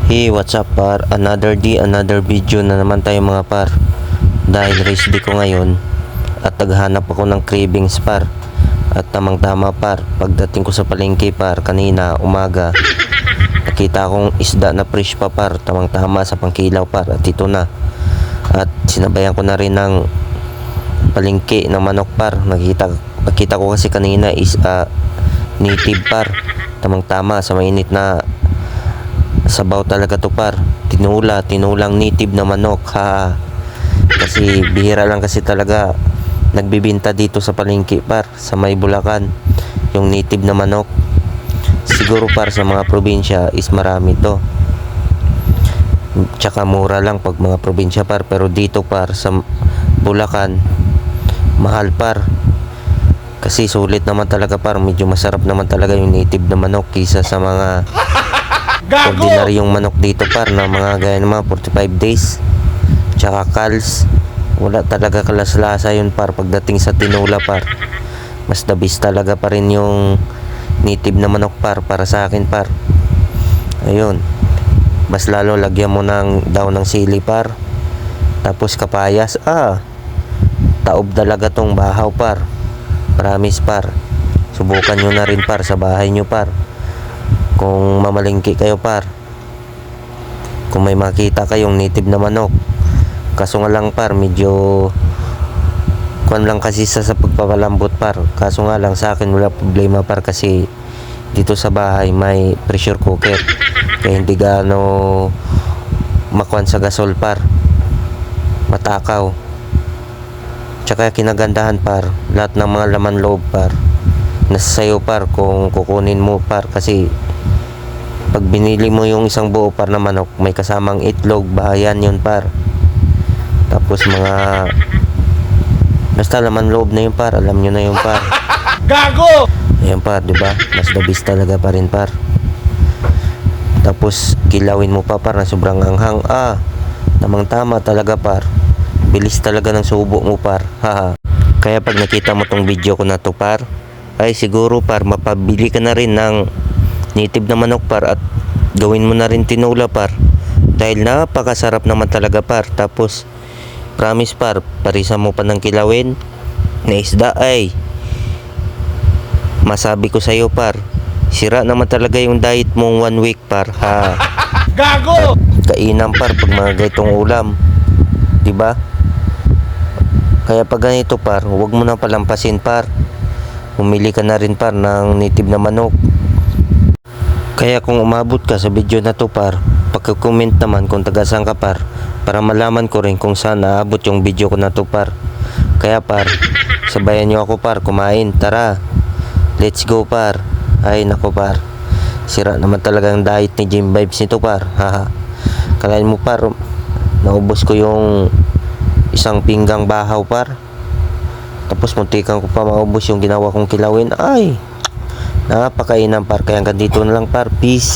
Hey, what's up par? Another day, another video na naman tayo mga par. Dahil race day ko ngayon at naghanap ako ng cravings par. At tamang tama par, pagdating ko sa palengke par kanina umaga, nakita akong isda na fresh pa par, tamang tama sa pangkilaw par, at ito na. At sinabayan ko na rin ng palengke ng manok par. Nakita ko kasi kanina is native par, tamang tama sa mainit na sabaw talaga to par. Tinulang native na manok ha. Kasi bihira lang kasi talaga nagbibinta dito sa palengke par, sa may Bulacan, yung native na manok. Siguro par sa mga probinsya is marami to, tsaka mura lang pag mga probinsya par, pero dito par sa Bulacan mahal par. Kasi sulit naman talaga par, medyo masarap naman talaga yung native na manok kaysa sa mga ordinaryong manok dito par na mga gaya ng mga 45 days tsaka cals. Wala talaga kalaslasa yun par pagdating sa tinula par. Mas the best talaga pa rin yung native na manok par para sa akin par. Ayun, mas lalo lagyan mo ng daw ng sili par, tapos kapayas. Taob talaga tong bahaw par, promise par. Subukan nyo na rin par sa bahay nyo par kung mamalengke kayo par, kung may makita kayong native na manok. Kaso nga lang par, medyo kuan lang kasi sa pagpapalambot par. Kaso nga lang sa akin wala problema par, kasi dito sa bahay may pressure cooker, kaya hindi gaano makuan sa gasol par, matakaw. Tsaka kinagandahan par, lahat ng mga laman loob par nasa sayo par kung kukunin mo par. Kasi pag binili mo yung isang buo par na manok, may kasamang itlog, bahayan yun par. Tapos mga basta laman loob na yun par, alam nyo na yun par. Gago! Ayan par, diba? Mas the best talaga pa rin par. Tapos kilawin mo pa par na sobrang anghang. Tamang tama talaga par. Bilis talaga ng subo mo par. Haha. Kaya pag nakita mo tong video ko na to par, ay siguro par mapabili ka na rin ng native na manok par, at gawin mo na rin tinula par, dahil napakasarap naman talaga par. Tapos promise par, parisa mo pa ng kilawin na isda, ay masabi ko sa iyo par, sira naman talaga yung diet mong 1 week par ha. Gago! Kainan par pag mga gaitong ulam, diba? Kaya pag ganito par, huwag mo nang palampasin par, umili ka na rin par ng native na manok. Kaya kung umabot ka sa video na to par, pagka-comment naman kung taga saan ka par, para malaman ko rin kung saan naabot yung video ko na to par. Kaya par, sabayan nyo ako par kumain, tara, let's go par. Ay nako par, sira naman talaga ang diet ni Gym Vibes nito par, haha. Kalahin mo par, naubos ko yung isang pinggang bahaw par, tapos muntikan ko pa maubos yung ginawa kong kilawin. Ay napakainan par, kaya hanggang dito na lang par, peace.